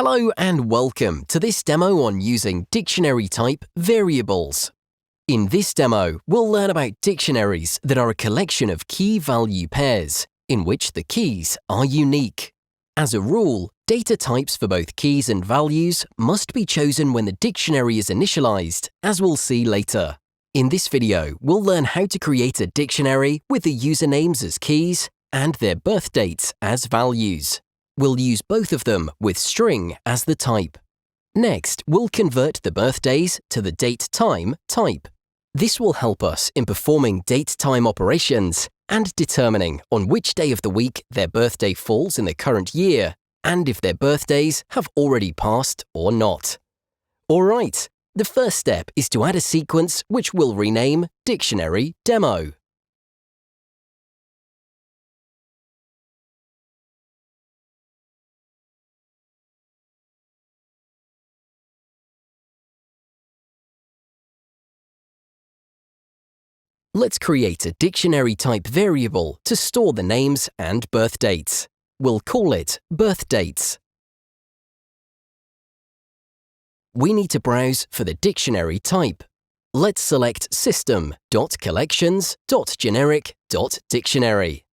Hello and welcome to this demo on using dictionary type variables. In this demo, we'll learn about dictionaries that are a collection of key-value pairs, in which the keys are unique. As a rule, data types for both keys and values must be chosen when the dictionary is initialized, as we'll see later. In this video, we'll learn how to create a dictionary with the usernames as keys and their birth dates as values. We'll use both of them with string as the type. Next, we'll convert the birthdays to the date-time type. This will help us in performing date-time operations and determining on which day of the week their birthday falls in the current year and if their birthdays have already passed or not. Alright, the first step is to add a sequence which we'll rename Dictionary Demo. Let's create a dictionary type variable to store the names and birth dates. We'll call it birthdates. We need to browse for the dictionary type. Let's select system.collections.generic.dictionary.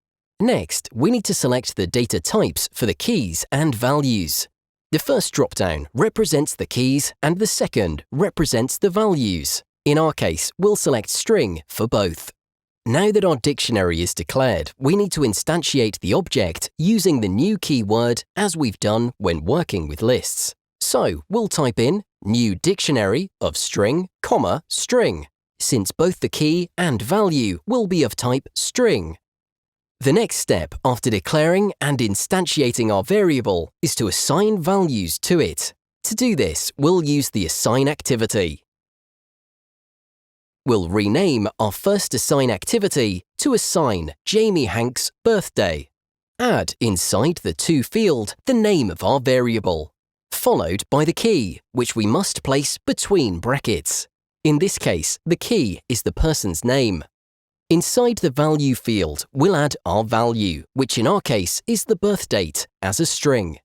Next, we need to select the data types for the keys and values. The first dropdown represents the keys and the second represents the values. In our case, we'll select string for both. Now that our dictionary is declared, we need to instantiate the object using the new keyword as we've done when working with lists. So we'll type in new dictionary of string, string, since both the key and value will be of type string. The next step after declaring and instantiating our variable is to assign values to it. To do this, we'll use the assign activity. We'll rename our first assign activity to assign Jamie Hank's birthday. Add inside the to field the name of our variable, followed by the key, which we must place between brackets. In this case, the key is the person's name. Inside the value field, we'll add our value, which in our case is the birth date, as a string.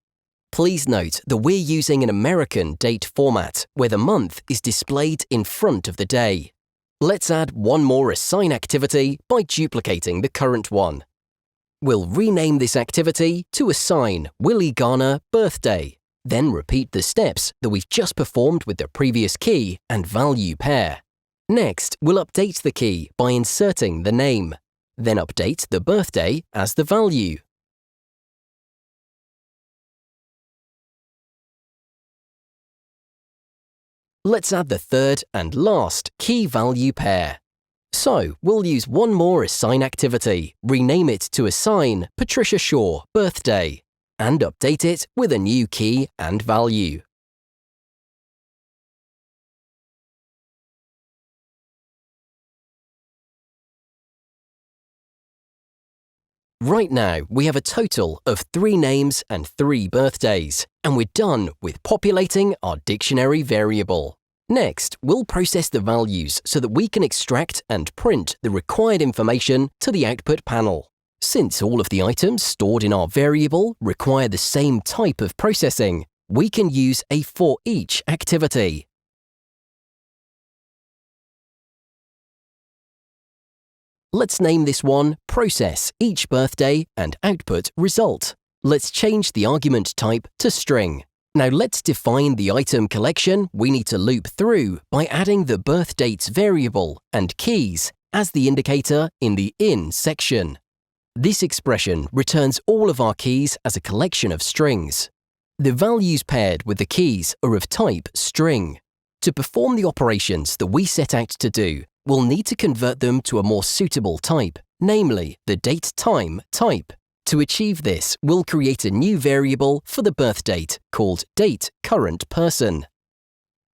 Please note that we're using an American date format, where the month is displayed in front of the day. Let's add one more assign activity by duplicating the current one. We'll rename this activity to assign Willie Garner birthday, then repeat the steps that we've just performed with the previous key and value pair. Next, we'll update the key by inserting the name, then update the birthday as the value. Let's add the third and last key-value pair. So, we'll use one more assign activity, rename it to assign Patricia Shaw birthday, and update it with a new key and value. Right now, we have a total of 3 names and 3 birthdays, and we're done with populating our dictionary variable. Next, we'll process the values so that we can extract and print the required information to the output panel. Since all of the items stored in our variable require the same type of processing, we can use a for each activity. Let's name this one Process Each Birthday and Output Result. Let's change the argument type to string. Now let's define the item collection we need to loop through by adding the birth dates variable and keys as the indicator in the in section. This expression returns all of our keys as a collection of strings. The values paired with the keys are of type string. To perform the operations that we set out to do, we'll need to convert them to a more suitable type, namely the date-time type. To achieve this, we'll create a new variable for the birth date called dateCurrentPerson.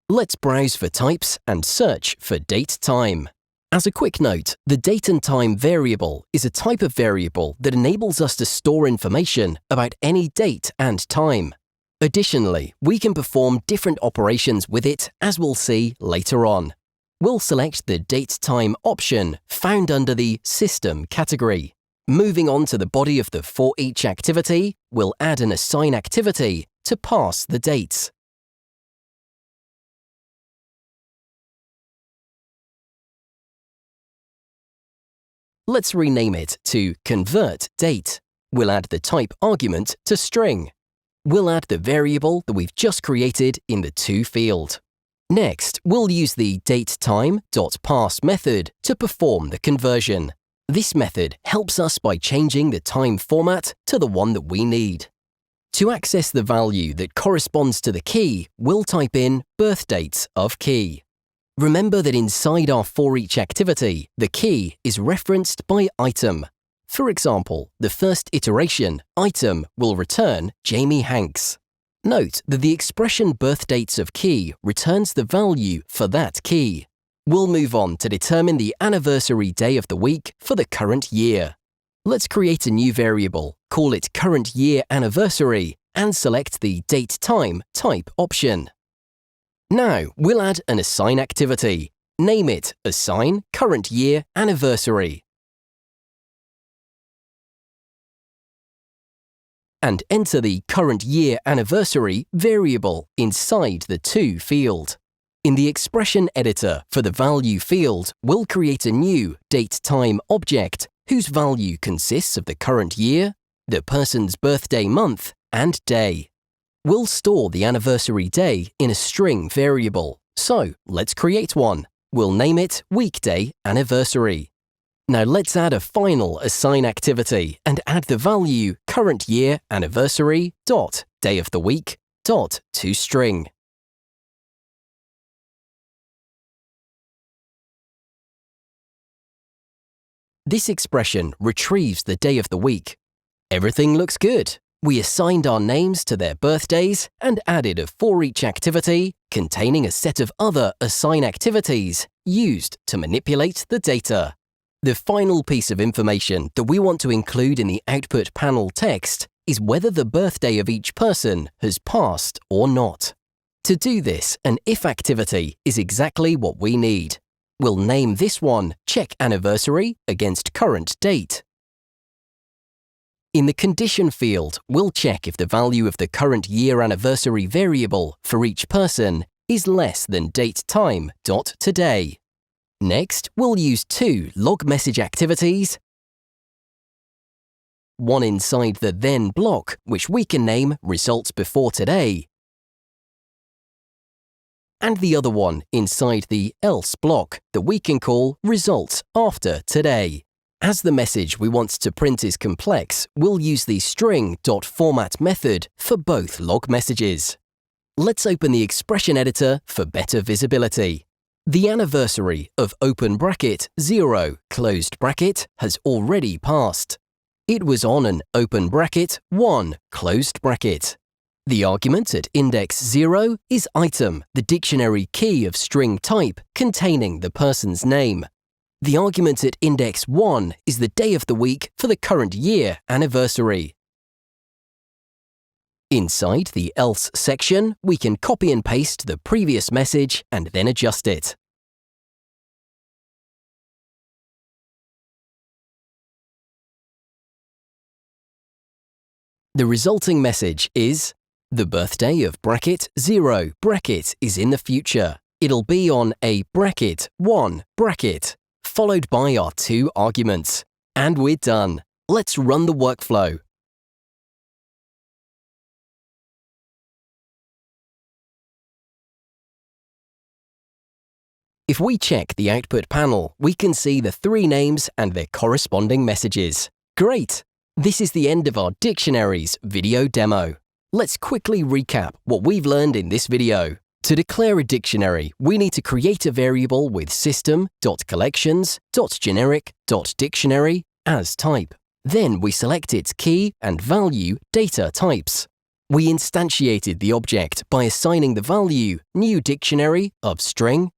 Let's browse for types and search for date-time. As a quick note, the date and time variable is a type of variable that enables us to store information about any date and time. Additionally, we can perform different operations with it, as we'll see later on. We'll select the date-time option found under the System category. Moving on to the body of the for each activity, we'll add an assign activity to parse the dates. Let's rename it to convert date. We'll add the type argument to string. We'll add the variable that we've just created in the to field. Next, we'll use the datetime.parse method to perform the conversion. This method helps us by changing the time format to the one that we need. To access the value that corresponds to the key, we'll type in birthdate of key. Remember that inside our for each activity, the key is referenced by item. For example, the first iteration, item, will return Jamie Hanks. Note that the expression birthdates of key returns the value for that key. We'll move on to determine the anniversary day of the week for the current year. Let's create a new variable, call it current year anniversary, and select the date time type option. Now, we'll add an assign activity. Name it assign current year anniversary. And enter the current year anniversary variable inside the to field. In the expression editor for the value field, we'll create a new datetime object whose value consists of the current year, the person's birthday month, and day. We'll store the anniversary day in a string variable, so let's create one. We'll name it weekday anniversary. Now let's add a final assign activity and add the value current year anniversary dot day of the week dot toString. This expression retrieves the day of the week. Everything looks good. We assigned our names to their birthdays and added a for each activity containing a set of other assign activities used to manipulate the data. The final piece of information that we want to include in the output panel text is whether the birthday of each person has passed or not. To do this, an if activity is exactly what we need. We'll name this one check anniversary against current date. In the condition field, we'll check if the value of the current year anniversary variable for each person is less than datetime.today. Next, we'll use two log message activities, one inside the then block, which we can name results before today, and the other one inside the else block that we can call results after today. As the message we want to print is complex, we'll use the string.format method for both log messages. Let's open the expression editor for better visibility. The anniversary of open bracket 0 closed bracket has already passed. It was on an open bracket 1 closed bracket. The argument at index 0 is item, the dictionary key of string type containing the person's name. The argument at index 1 is the day of the week for the current year anniversary. Inside the else section, we can copy and paste the previous message and then adjust it. The resulting message is, the birthday of bracket 0 bracket is in the future. It'll be on a bracket 1 bracket, followed by our two arguments. And we're done. Let's run the workflow. If we check the output panel, we can see the three names and their corresponding messages. Great! This is the end of our Dictionaries video demo. Let's quickly recap what we've learned in this video. To declare a dictionary, we need to create a variable with system.collections.generic.dictionary as type. Then we select its key and value data types. We instantiated the object by assigning the value new dictionary of string,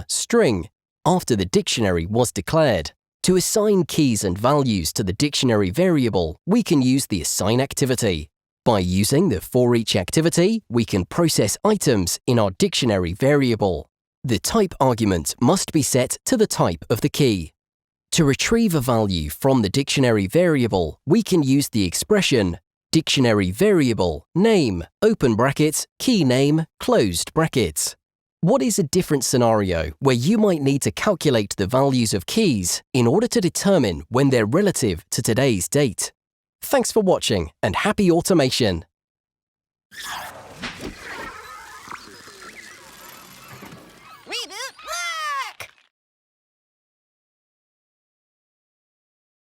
string after the dictionary was declared. To assign keys and values to the dictionary variable, we can use the assign activity. By using the for each activity, we can process items in our dictionary variable. The type argument must be set to the type of the key. To retrieve a value from the dictionary variable, we can use the expression Dictionary variable, name, open brackets, key name, closed brackets. What is a different scenario where you might need to calculate the values of keys in order to determine when they're relative to today's date? Thanks for watching and happy automation!